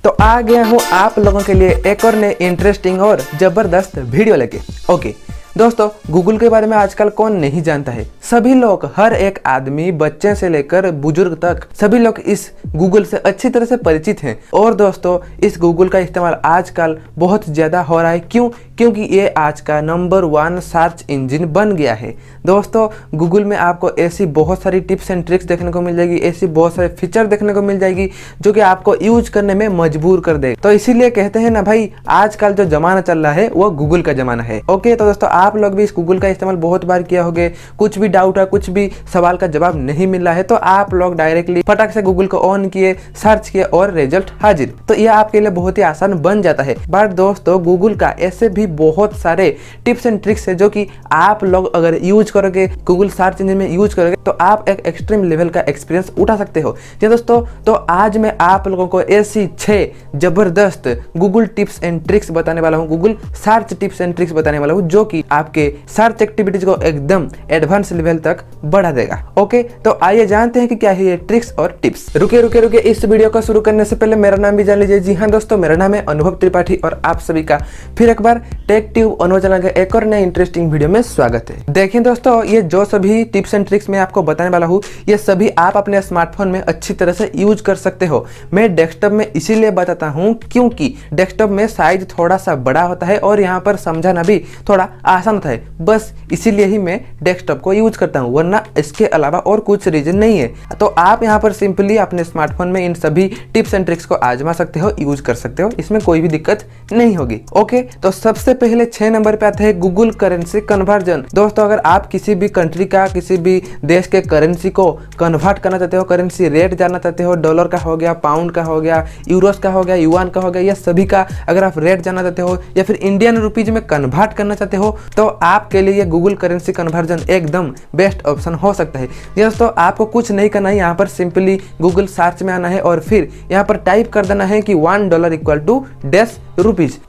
तो आ गया हूँ आप लोगों के लिए एक और नए इंटरेस्टिंग और जबरदस्त वीडियो लेके। ओके दोस्तों, गूगल के बारे में आजकल कौन नहीं जानता है। सभी लोग, हर एक आदमी, बच्चे से लेकर बुजुर्ग तक, सभी लोग इस गूगल से अच्छी तरह से परिचित हैं। और दोस्तों, इस गूगल का इस्तेमाल आजकल बहुत ज़्यादा हो रहा है। क्यों? क्योंकि ये आज का नंबर 1 सर्च इंजन बन गया है। दोस्तों, गूगल में आपको ऐसी बहुत सारी टिप्स एंड ट्रिक्स देखने को मिल जाएगी, ऐसी बहुत सारे फीचर देखने को मिल जाएगी जो कि आपको यूज करने में मजबूर कर दे। तो इसीलिए कहते हैं ना भाई, आजकल जो जमाना चल रहा है वो गूगल का जमाना है। ओके, तो दोस्तों आप लोग भी इस गूगल का इस्तेमाल बहुत बार किया होगे। कुछ भी डाउट है, कुछ भी सवाल का जवाब नहीं मिल रहा है, तो आप लोग डायरेक्टली फटाक से गूगल को ऑन किए, सर्च किए और रिजल्ट हाजिर। तो यह आपके लिए बहुत ही आसान बन जाता है। बट दोस्तों, गूगल का ऐसे भी बहुत सारे टिप्स एंड ट्रिक्स है जो कि आप लोग अगर यूज करोगे, गूगल सर्च इंजन में यूज करोगे, तो आप एक एक्सट्रीम लेवल का एक्सपीरियंस उठा सकते हो। जी दोस्तों, तो आज मैं आप लोगों को ऐसी 6 जबरदस्त गूगल टिप्स एंड ट्रिक्स बताने वाला हूं, Google search tips and tricks बताने वाला हूं जो कि आपके सर्च एक्टिविटीज को एकदम एडवांस लेवल तक बढ़ा देगा। ओके, तो आइए जानते हैं कि क्या है ये ट्रिक्स और टिप्स। रुके इस वीडियो को शुरू करने से पहले मेरा नाम भी जान लीजिए। जी हाँ दोस्तों, मेरा नाम है अनुभव त्रिपाठी और आप सभी का फिर एक बार टेक ट्यूब अनुभव चैनल के एक और नए इंटरेस्टिंग वीडियो में स्वागत है। देखिए दोस्तों, ये जो सभी टिप्स एंड ट्रिक्स मैं आपको बताने वाला हूँ, ये सभी आप अपने स्मार्टफोन में अच्छी तरह से यूज कर सकते हो। मैं डेस्कटॉप में इसीलिए बताता हूँ क्योंकि डेस्कटॉप में साइज थोड़ा सा बड़ा होता है और यहाँ पर समझाना भी थोड़ा आसान होता है। बस इसीलिए ही मैं डेस्कटॉप को यूज करता हूँ, वरना इसके अलावा और कुछ रीजन नहीं है। तो आप यहाँ पर सिंपली अपने स्मार्टफोन में इन सभी टिप्स एंड ट्रिक्स को आजमा सकते हो, यूज कर सकते हो, इसमें कोई भी दिक्कत नहीं होगी। ओके, तो सबसे पहले 6 नंबर पे आता है गूगल करेंसी कन्वर्जन। दोस्तों, अगर आप किसी भी कंट्री का, किसी भी देश के करेंसी को कन्वर्ट करना चाहते हो, करेंसी रेट जानना चाहते हो, डॉलर का हो गया, पाउंड का हो गया, यूरोस का हो गया, युआन का हो गया, या सभी का अगर आप रेट जानना चाहते हो या फिर इंडियन रुपीज में कन्वर्ट करना चाहते हो, तो आपके लिए गूगल करेंसी कन्वर्जन एकदम बेस्ट ऑप्शन हो सकता है। दोस्तों, आपको कुछ नहीं करना है, यहाँ पर सिंपली गूगल सर्च में आना है और फिर यहाँ पर टाइप कर देना है कि $1 इक्वल टू ₹10।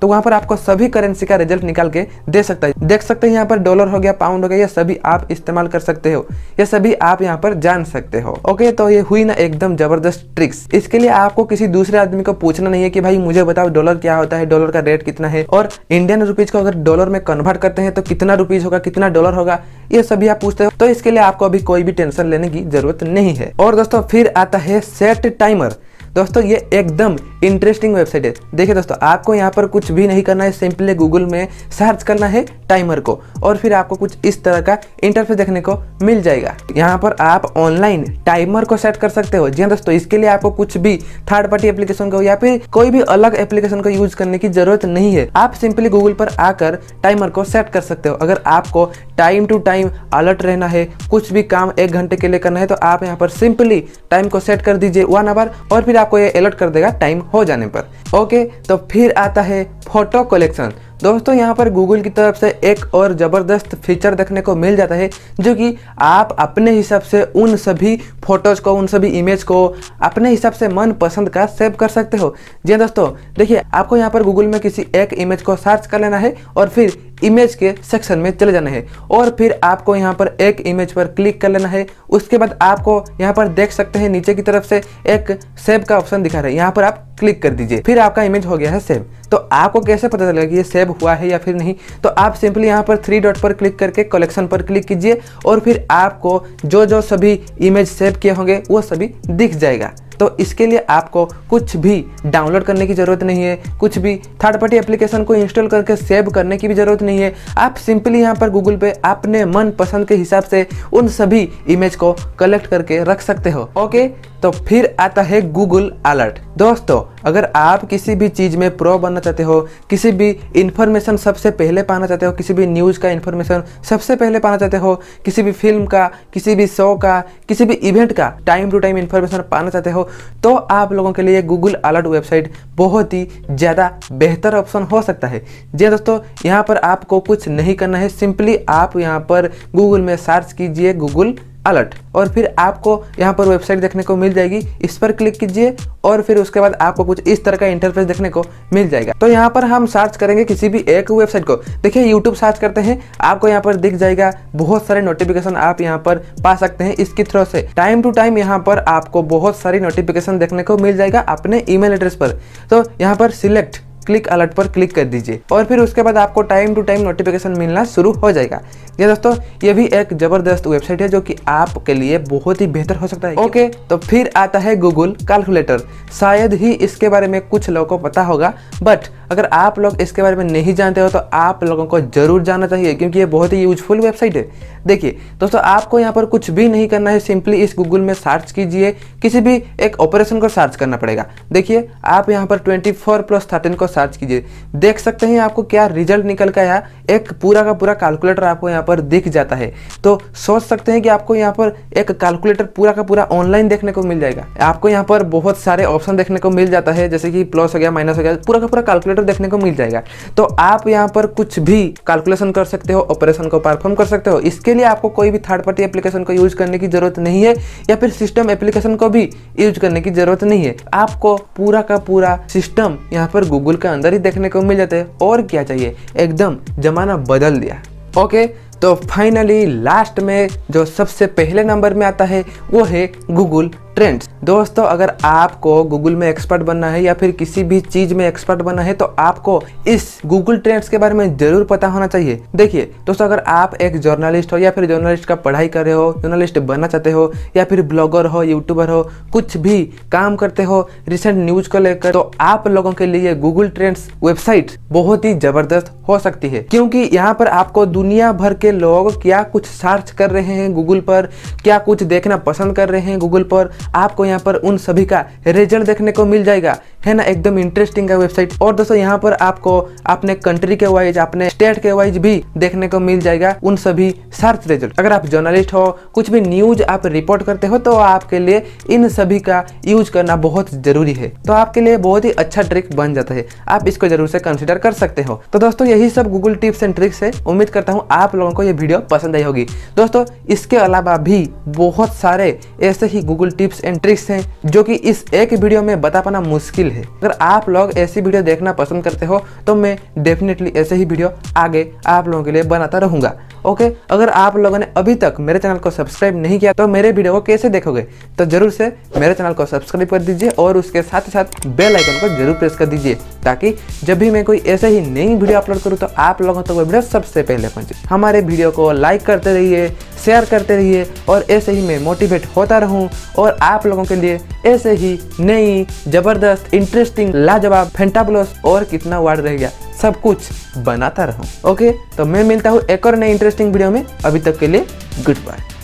तो वहां पर आपको सभी करेंसी का रिजल्ट निकाल के दे सकता है। देख सकते हैं यहाँ पर डॉलर हो गया, पाउंड हो गया, ये सभी आप इस्तेमाल कर सकते हो, ये सभी आप यहाँ पर जान सकते हो। ओके, तो ये हुई ना एकदम जबरदस्त ट्रिक्स। इसके लिए आपको किसी दूसरे आदमी को पूछना नहीं है कि भाई मुझे बताओ डॉलर क्या होता है, डॉलर का रेट कितना है, और इंडियन रुपीज को अगर डॉलर में कन्वर्ट करते हैं तो कितना रुपीज होगा, कितना डॉलर होगा, ये सभी आप पूछते हो। तो इसके लिए आपको अभी कोई भी टेंशन लेने की जरूरत नहीं है। और दोस्तों, फिर आता है सेट टाइमर। दोस्तों, ये एकदम इंटरेस्टिंग वेबसाइट है। देखिए दोस्तों, आपको यहाँ पर कुछ भी नहीं करना है, सिंपली गूगल में सर्च करना है टाइमर को और फिर आपको कुछ इस तरह का इंटरफेस देखने को मिल जाएगा। यहाँ पर आप ऑनलाइन टाइमर को सेट कर सकते हो। जी हाँ दोस्तों, इसके लिए आपको कुछ भी थर्ड पार्टी एप्लीकेशन को या फिर कोई भी अलग एप्लीकेशन को यूज करने की जरूरत नहीं है। आप सिंपली गूगल पर आकर टाइमर को सेट कर सकते हो। अगर आपको टाइम टू टाइम अलर्ट रहना है, कुछ भी काम 1 घंटे के लिए करना है, तो आप यहाँ पर सिंपली टाइम को सेट कर दीजिए 1 आवर और फिर आपको ये अलर्ट कर देगा टाइम हो जाने पर। ओके, तो फिर आता है फोटो कलेक्शन। दोस्तों, यहाँ पर गूगल की तरफ से एक और जबरदस्त फीचर देखने को मिल जाता है जो कि आप अपने हिसाब से उन सभी फोटोज को, उन सभी इमेज को अपने हिसाब से मन पसंद का सेव कर सकते हो। जी दोस्तों, देखिए, आपको यहाँ पर गूगल में किसी एक इमेज को सर्च कर लेना है और फिर इमेज के सेक्शन में चले जाना है और फिर आपको यहाँ पर एक इमेज पर क्लिक कर लेना है। उसके बाद आपको यहाँ पर देख सकते हैं नीचे की तरफ से एक सेव का ऑप्शन दिखा रहा है, यहाँ पर आप क्लिक कर दीजिए, फिर आपका इमेज हो गया है सेव। तो आपको कैसे पता चलेगा कि ये सेव हुआ है या फिर नहीं? तो आप सिंपली यहाँ पर 3 डॉट पर क्लिक करके कलेक्शन पर क्लिक कीजिए और फिर आपको जो जो सभी इमेज सेव किए होंगे वो सभी दिख जाएगा। तो इसके लिए आपको कुछ भी डाउनलोड करने की जरूरत नहीं है, कुछ भी थर्ड पार्टी एप्लीकेशन को इंस्टॉल करके सेव करने की भी जरूरत नहीं है। आप सिंपली यहाँ पर गूगल पे अपने मन पसंद के हिसाब से उन सभी इमेज को कलेक्ट करके रख सकते हो। ओके, तो फिर आता है गूगल अलर्ट। दोस्तों, अगर आप किसी भी चीज में प्रो बनना चाहते हो, किसी भी इंफॉर्मेशन सबसे पहले पाना चाहते हो, किसी भी न्यूज का इंफॉर्मेशन सबसे पहले पाना चाहते हो, किसी भी फिल्म का, किसी भी शो का, किसी भी इवेंट का टाइम टू टाइम इंफॉर्मेशन पाना चाहते हो, तो आप लोगों के लिए गूगल अलर्ट वेबसाइट बहुत ही ज़्यादा बेहतर ऑप्शन हो सकता है। जी दोस्तों, यहाँ पर आपको कुछ नहीं करना है, सिंपली आप यहाँ पर गूगल में सर्च कीजिए गूगल अलर्ट और फिर आपको यहाँ पर वेबसाइट देखने को मिल जाएगी। इस पर क्लिक कीजिए और फिर उसके बाद आपको कुछ इस तरह का इंटरफेस देखने को मिल जाएगा। तो यहाँ पर हम सर्च करेंगे किसी भी एक वेबसाइट को। देखिए यूट्यूब सर्च करते हैं, आपको यहाँ पर दिख जाएगा, बहुत सारे नोटिफिकेशन आप यहाँ पर पा सकते हैं। इसकी थ्रू से टाइम टू टाइम यहाँ पर आपको बहुत सारी नोटिफिकेशन देखने को मिल जाएगा अपने ईमेल एड्रेस पर। तो यहाँ पर सिलेक्ट क्लिक अलर्ट पर क्लिक कर दीजिए और फिर उसके बाद आपको टाइम टू टाइम नोटिफिकेशन मिलना शुरू हो जाएगा। ये दोस्तों ये भी एक जबरदस्त वेबसाइट है जो कि आपके लिए बहुत ही बेहतर हो सकता है। ओके, तो फिर आता है गूगल कैलकुलेटर। शायद ही इसके बारे में कुछ लोगों को पता होगा, बट अगर आप लोग इसके बारे में नहीं जानते हो तो आप लोगों को जरूर जानना चाहिए क्योंकि ये बहुत ही यूजफुल वेबसाइट है। देखिए दोस्तों, आपको यहाँ पर कुछ भी नहीं करना है, सिंपली इस गूगल में सर्च कीजिए, किसी भी एक ऑपरेशन को सर्च करना पड़ेगा। देखिए आप यहाँ पर 24+13 को सर्च कीजिए, देख सकते हैं आपको क्या रिजल्ट निकल के आया। एक पूरा का पूरा कैलकुलेटर आपको यहाँ पर दिख जाता है। तो सोच सकते हैं कि आपको यहाँ पर एक कैलकुलेटर पूरा का पूरा ऑनलाइन देखने को मिल जाएगा। आपको यहाँ पर बहुत सारे ऑप्शन देखने को मिल जाता है, जैसे कि प्लस हो गया, माइनस हो गया, पूरा का पूरा कैलकुलेटर देखने को मिल जाएगा। तो आप यहाँ पर कुछ भी कैलकुलेशन कर सकते हो, ऑपरेशन को परफॉर्म कर सकते हो। इसके लिए आपको कोई भी थर्ड पार्टी एप्लीकेशन को यूज करने की जरूरत नहीं है या फिर सिस्टम एप्लीकेशन को भी यूज करने की जरूरत नहीं है। आपको पूरा का पूरा सिस्टम यहाँ पर गूगल के अंदर ही देखने को मिल जाता है। और क्या चाहिए, एकदम जमाना बदल दिया। ओके, तो फाइनली लास्ट में जो सबसे पहले नंबर में आता है वो है गूगल ट्रेंड्स। दोस्तों अगर आपको गूगल में एक्सपर्ट बनना है या फिर किसी भी चीज में एक्सपर्ट बनना है तो आपको इस गूगल ट्रेंड्स के बारे में जरूर पता होना चाहिए। देखिए दोस्तों, अगर आप एक जर्नलिस्ट हो या फिर जर्नलिस्ट का पढ़ाई कर रहे हो, जर्नलिस्ट बनना चाहते हो या फिर ब्लॉगर हो, यूट्यूबर हो, कुछ भी काम करते हो रिसेंट न्यूज को लेकर, तो आप लोगों के लिए गूगल ट्रेंड्स वेबसाइट बहुत ही जबरदस्त हो सकती है क्योंकि यहाँ पर आपको दुनिया भर के लोग क्या कुछ सर्च कर रहे हैं गूगल पर, क्या कुछ देखना पसंद कर रहे हैं गूगल पर, आपको यहाँ पर उन सभी का रिजल्ट देखने को मिल जाएगा, है ना। एकदम इंटरेस्टिंग है वेबसाइट। और दोस्तों यहाँ पर आपको अपने कंट्री के वाइज, अपने स्टेट के वाइज भी देखने को मिल जाएगा उन सभी सर्च रिजल्ट। अगर आप जर्नलिस्ट हो, कुछ भी न्यूज आप रिपोर्ट करते हो तो आपके लिए इन सभी का यूज करना बहुत जरूरी है। तो आपके लिए बहुत ही अच्छा ट्रिक बन जाता है, आप इसको जरूर से कंसिडर कर सकते हो। तो दोस्तों यही सब गूगल टिप्स एंड ट्रिक्स है। उम्मीद करता हूँ आप लोगों को ये वीडियो पसंद आई होगी। दोस्तों इसके अलावा भी बहुत सारे ऐसे ही गूगल टिप्स एंड ट्रिक्स हैं जो कि इस एक वीडियो में बता पाना मुश्किल है। अगर आप लोग ऐसी वीडियो देखना पसंद करते हो तो मैं डेफिनेटली ऐसे ही वीडियो आगे आप लोगों के लिए बनाता रहूंगा। ओके, अगर आप लोगों ने अभी तक मेरे चैनल को सब्सक्राइब नहीं किया तो मेरे वीडियो को कैसे देखोगे, तो जरूर से मेरे चैनल को सब्सक्राइब कर दीजिए और उसके साथ ही साथ बेल आइकन को जरूर प्रेस कर दीजिए ताकि जब भी मैं कोई ऐसे ही नई वीडियो अपलोड करूँ तो आप लोगों तक वो वीडियो सबसे पहले पहुंचे। हमारे वीडियो को लाइक करते रहिए, शेयर करते रहिए और ऐसे ही मैं मोटिवेट होता रहूं और आप लोगों के लिए ऐसे ही नई जबरदस्त इंटरेस्टिंग लाजवाब फैंटाबुलस और कितना वर्ड रह गया सब कुछ बनाता रहूं। ओके, तो मैं मिलता हूं एक और नई इंटरेस्टिंग वीडियो में। अभी तक के लिए गुड बाय।